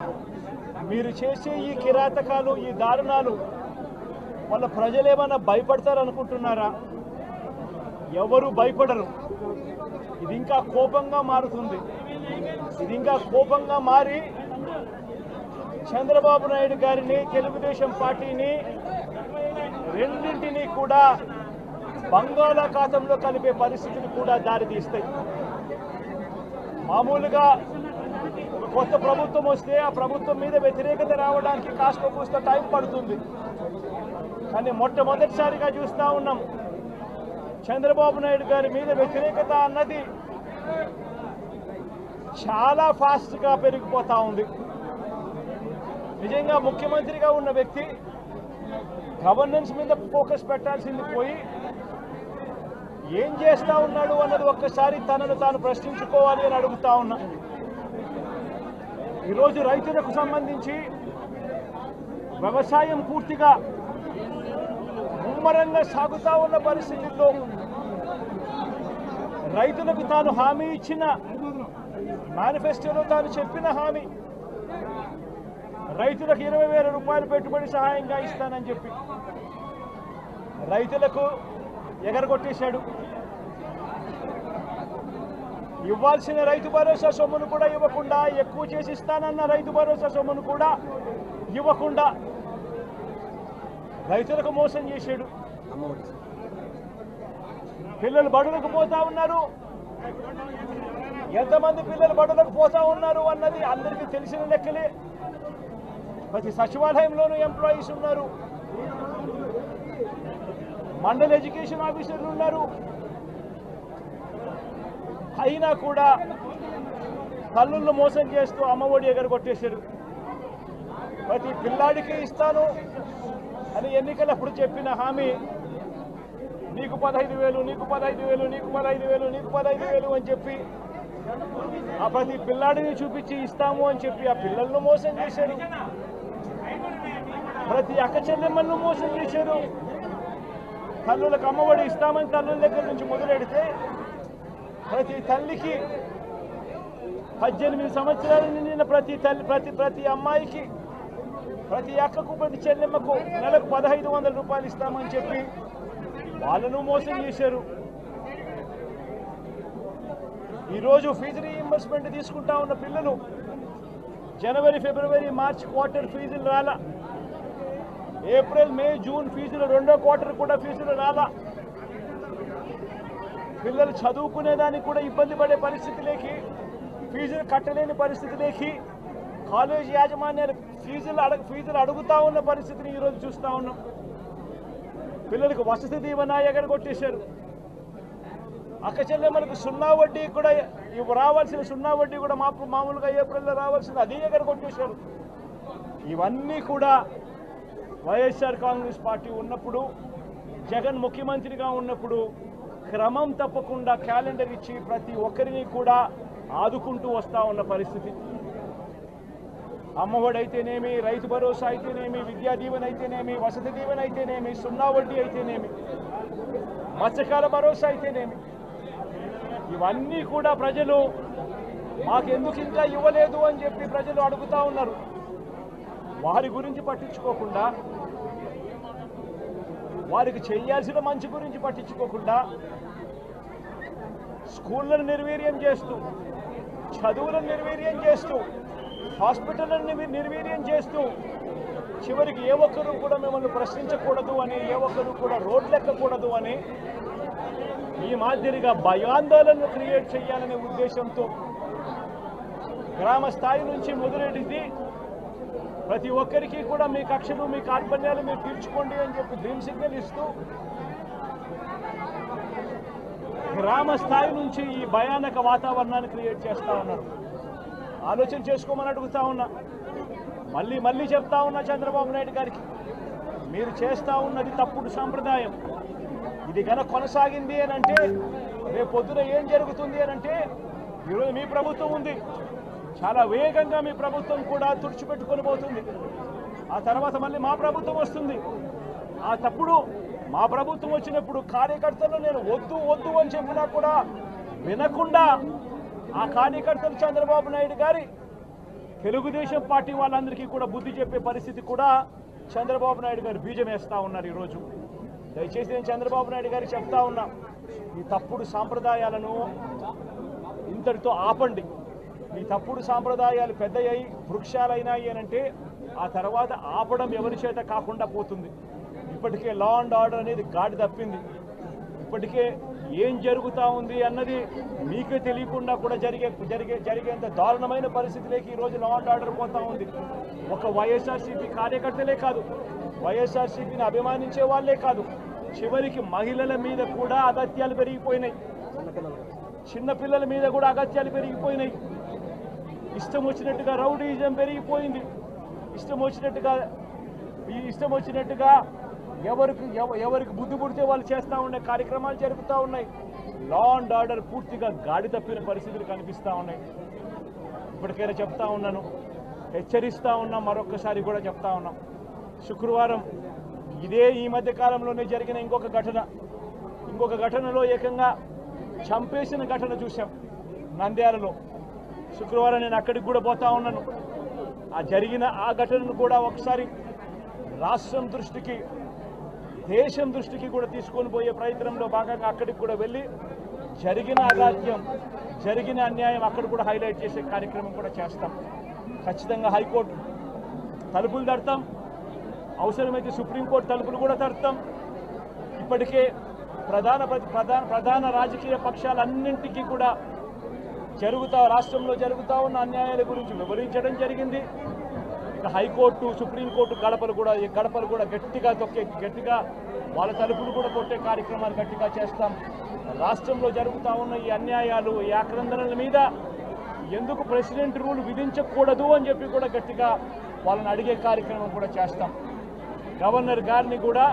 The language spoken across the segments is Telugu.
మీరు చేసే ఈ కిరాతకాలు ఈ దారుణాలు వాళ్ళ ప్రజలు ఏమైనా భయపడతారు అనుకుంటున్నారా? ఎవరు భయపడరు. ఇది ఇంకా కోపంగా మారుతుంది. ఇది ఇంకా కోపంగా మారి చంద్రబాబు నాయుడు గారిని తెలుగుదేశం పార్టీని రెండింటినీ కూడా బంగాళాఖాతంలో కలిపే పరిస్థితులు కూడా దారితీస్తాయి. మామూలుగా ఒక కొత్త ప్రభుత్వం వస్తే ఆ ప్రభుత్వం మీద వ్యతిరేకత రావడానికి కాస్త కూస్త టైం పడుతుంది. కానీ మొట్టమొదటిసారిగా చూస్తూ ఉన్నాం చంద్రబాబు నాయుడు గారి మీద వ్యతిరేకత అన్నది చాలా ఫాస్ట్గా పెరిగిపోతూ ఉంది. నిజంగా ముఖ్యమంత్రిగా ఉన్న వ్యక్తి గవర్నెన్స్ మీద ఫోకస్ పెట్టాల్సింది పోయి ఏం చేస్తూ ఉన్నాడు అన్నది ఒక్కసారి తనను తాను ప్రశ్నించుకోవాలి అని అడుగుతా ఉన్నా. ఈరోజు రైతులకు సంబంధించి వ్యవసాయం పూర్తిగా ముమ్మరంగా సాగుతూ ఉన్న పరిస్థితుల్లో రైతులకు తాను హామీ ఇచ్చిన మేనిఫెస్టోలో తాను చెప్పిన హామీ రైతులకు 20,000 రూపాయలు పెట్టుబడి సహాయంగా ఇస్తానని చెప్పి రైతులకు ఎగరగొట్టేశాడు. ఇవ్వాల్సిన రైతు భరోసా సొమ్మును కూడా ఇవ్వకుండా, ఎక్కువ చేసి ఇస్తానన్న రైతు భరోసా సొమ్మును కూడా ఇవ్వకుండా రైతులకు మోసం చేశాడు. పిల్లలు బడులకు పోతా ఉన్నారు. ఎంతమంది పిల్లలు బడులకు పోతా ఉన్నారు అన్నది అందరికీ తెలిసిన లెక్కలే. ప్రతి సచివాలయంలోనూ ఎంప్లాయీస్ ఉన్నారు, మండల ఎడ్యుకేషన్ ఆఫీసర్లు ఉన్నారు. అయినా కూడా తల్లులను మోసం చేస్తూ అమ్మఒడి ఎగరగొట్టేశారు. ప్రతి పిల్లాడికి ఇస్తాను అని ఎన్నికలప్పుడు చెప్పిన హామీ నీకు 15,000, నీకు 15,000, నీకు 15,000, నీకు 15,000 అని చెప్పి ఆ ప్రతి పిల్లాడిని చూపించి ఇస్తాము అని చెప్పి ఆ పిల్లలను మోసం చేశారు. ప్రతి అక్క చెల్లెమ్మలను మోసం చేశారు. తల్లులకు అమ్మఒడి ఇస్తామని తల్లుల దగ్గర నుంచి మొదలెడితే ప్రతి తల్లికి 18 సంవత్సరాలు నిండిన ప్రతి అమ్మాయికి, ప్రతి అక్కకు, ప్రతి చెల్లెమ్మకు నెలకు 1,500 రూపాయలు ఇస్తామని చెప్పి వాళ్ళను మోసం చేశారు. ఈరోజు ఫీజు రీయింబర్స్మెంట్ తీసుకుంటా ఉన్న పిల్లలు జనవరి, ఫిబ్రవరి, మార్చ్ క్వార్టర్ ఫీజులు రాలా. ఏప్రిల్, మే, జూన్ ఫీజులు రెండో క్వార్టర్ కూడా ఫీజులు రాలా. పిల్లలు చదువుకునేదానికి కూడా ఇబ్బంది పడే పరిస్థితిలోకి, ఫీజులు కట్టలేని పరిస్థితిలోకి కాలేజీ యాజమాన్యాలు ఫీజులు అడుగుతా ఉన్న పరిస్థితిని ఈరోజు చూస్తూ ఉన్నాం. పిల్లలకు వసతి దీవెన ఎగరగొట్టేశారు. అక్క చెల్లెమ్మలకు సున్నా వడ్డీ కూడా రావాల్సిన సున్నా వడ్డీ కూడా మామూలుగా ఏప్రిల్లో రావాల్సింది అది ఎగరగొట్టేశారు. ఇవన్నీ కూడా వైఎస్ఆర్ కాంగ్రెస్ పార్టీ ఉన్నప్పుడు, జగన్ ముఖ్యమంత్రిగా ఉన్నప్పుడు క్రమం తప్పకుండా క్యాలెండర్ ఇచ్చి ప్రతి ఒక్కరిని కూడా ఆదుకుంటూ వస్తూ ఉన్న పరిస్థితి. అమ్మఒడి అయితేనేమి, రైతు భరోసా అయితేనేమి, విద్యా దీవెన అయితేనేమి, వసతి దీవెన అయితేనేమి, సున్నా వడ్డీ అయితేనేమి, మత్స్యకాల భరోసా అయితేనేమి, ఇవన్నీ కూడా ప్రజలు మాకెందుకు ఇంకా ఇవ్వలేదు అని చెప్పి ప్రజలు అడుగుతూ ఉన్నారు. వారి గురించి పట్టించుకోకుండా, వారికి చేయాల్సిన మంచి గురించి పట్టించుకోకుండా స్కూళ్ళను నిర్వీర్యం చేస్తూ, చదువులను నిర్వీర్యం చేస్తూ, హాస్పిటళ్లను నిర్వీర్యం చేస్తూ, చివరికి ఏ ఒక్కరూ కూడా మిమ్మల్ని ప్రశ్నించకూడదు అని, ఏ ఒక్కరూ కూడా రోడ్లెక్కకూడదు అని ఈ మాదిరిగా భయాందోళనను క్రియేట్ చేయాలనే ఉద్దేశంతో గ్రామ స్థాయి నుంచి మొదలెడితే ప్రతి ఒక్కరికి కూడా మీ కక్షలు, మీ కార్పణ్యాలు మీరు తీర్చుకోండి అని చెప్పి గ్రీన్ సిగ్నల్ ఇస్తూ గ్రామ స్థాయి నుంచి ఈ భయానక వాతావరణాన్ని క్రియేట్ చేస్తూ ఉన్నారు. ఆలోచన చేసుకోమని అడుగుతా ఉన్నా. మళ్ళీ చెప్తా ఉన్నా చంద్రబాబు నాయుడు గారికి, మీరు చేస్తూ ఉన్నది తప్పుడు సాంప్రదాయం. ఇది కనుక కొనసాగింది అని అంటే రేపు పొద్దున ఏం జరుగుతుంది అని అంటే, ఈరోజు మీ ప్రభుత్వం ఉంది, చాలా వేగంగా మీ ప్రభుత్వం కూడా తుడిచిపెట్టుకొని పోతుంది. ఆ తర్వాత మళ్ళీ మా ప్రభుత్వం వస్తుంది. ఆ తప్పుడు మా ప్రభుత్వం వచ్చినప్పుడు కార్యకర్తలు నేను వద్దు అని చెప్పినా కూడా వినకుండా ఆ కార్యకర్తలు చంద్రబాబు నాయుడు గారి తెలుగుదేశం పార్టీ వాళ్ళందరికీ కూడా బుద్ధి చెప్పే పరిస్థితి కూడా చంద్రబాబు నాయుడు గారు బీజం వేస్తూ ఉన్నారు ఈరోజు. దయచేసి నేను చంద్రబాబు నాయుడు గారికి చెప్తా ఉన్నా, ఈ తప్పుడు సాంప్రదాయాలను ఇంతటితో ఆపండి. ఈ తప్పుడు సాంప్రదాయాలు పెద్దయ్యాయి, వృక్షాలైనాయి అనంటే ఆ తర్వాత ఆపడం ఎవరి చేత కాకుండా పోతుంది. ఇప్పటికే లా అండ్ ఆర్డర్ అనేది గాడి తప్పింది. ఇప్పటికే ఏం జరుగుతూ ఉంది అన్నది మీకే తెలియకుండా కూడా జరిగేంత దారుణమైన పరిస్థితిలోకి ఈరోజు లా అండ్ ఆర్డర్ పోతూ ఉంది. ఒక వైఎస్ఆర్సీపీ కార్యకర్తలే కాదు, వైఎస్ఆర్సీపీని అభిమానించే వాళ్ళే కాదు, చివరికి మహిళల మీద కూడా అగత్యాలు పెరిగిపోయినాయి, చిన్నపిల్లల మీద కూడా అగత్యాలు పెరిగిపోయినాయి. ఇష్టం వచ్చినట్టుగా రౌడీజం పెరిగిపోయింది. ఇష్టం వచ్చినట్టుగా ఎవరికి బుద్ధి పుడితే వాళ్ళు చేస్తూ ఉండే కార్యక్రమాలు జరుగుతూ ఉన్నాయి. లా అండ్ ఆర్డర్ పూర్తిగా గాడి తప్పిన పరిస్థితులు కనిపిస్తూ ఉన్నాయి. ఇప్పటికైనా చెప్తా ఉన్నాను, హెచ్చరిస్తూ ఉన్నాం, మరొక్కసారి కూడా చెప్తా ఉన్నాం. శుక్రవారం ఈ మధ్య కాలంలోనే జరిగిన ఇంకొక ఘటనలో ఏకంగా చంపేసిన ఘటన చూశాం నంద్యాలలో. శుక్రవారం నేను అక్కడికి కూడా పోతా ఉన్నాను. ఆ ఘటనను కూడా ఒకసారి రాష్ట్రం దృష్టికి, దేశం దృష్టికి కూడా తీసుకొని పోయే ప్రయత్నంలో భాగంగా అక్కడికి కూడా వెళ్ళి జరిగిన అగాధ్యం, జరిగిన అన్యాయం అక్కడ కూడా హైలైట్ చేసే కార్యక్రమం కూడా చేస్తాం. ఖచ్చితంగా హైకోర్టు తలుపులు తడతాం, అవసరమైతే సుప్రీంకోర్టు తలుపులు కూడా తడతాం. ఇప్పటికే ప్రధాన రాజకీయ పక్షాలన్నింటికీ కూడా రాష్ట్రంలో జరుగుతూ ఉన్న అన్యాయాల గురించి వివరించడం జరిగింది. ఇక హైకోర్టు, సుప్రీంకోర్టు గడపలు కూడా గట్టిగా వాళ్ళ తలుపులు కూడా కొట్టే కార్యక్రమాలు గట్టిగా చేస్తాం. రాష్ట్రంలో జరుగుతూ ఉన్న ఈ అన్యాయాలు, ఈ ఆక్రందనల మీద ఎందుకు ప్రెసిడెంట్ రూల్ విధించకూడదు అని చెప్పి కూడా గట్టిగా వాళ్ళని అడిగే కార్యక్రమం కూడా చేస్తాం. గవర్నర్ గారిని కూడా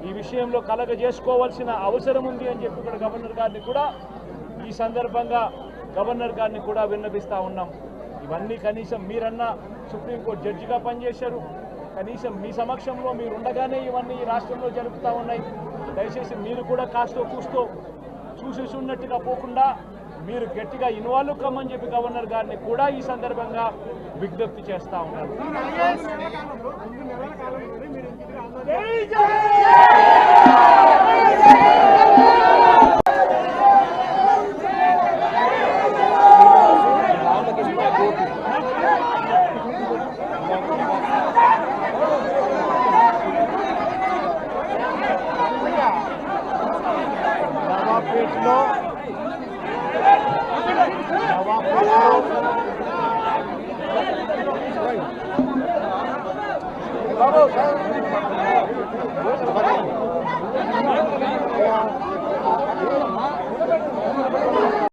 ఈ విషయంలో కలగజేసుకోవాల్సిన అవసరం ఉంది అని చెప్పి కూడా గవర్నర్ గారిని కూడా ఈ సందర్భంగా విన్నపిస్తూ ఉన్నాం. ఇవన్నీ కనీసం మీరన్నా సుప్రీంకోర్టు జడ్జిగా పనిచేశారు, కనీసం మీ సమక్షంలో మీరు ఉండగానే ఇవన్నీ ఈ రాష్ట్రంలో జరుగుతూ ఉన్నాయి. దయచేసి మీరు కూడా కాస్తో కూస్తో చూసేసి ఉన్నట్టుగా పోకుండా మీరు గట్టిగా ఇన్వాల్వ్ కమ్మని చెప్పి గవర్నర్ గారిని కూడా ఈ సందర్భంగా విజ్ఞప్తి చేస్తూ ఉన్నారు.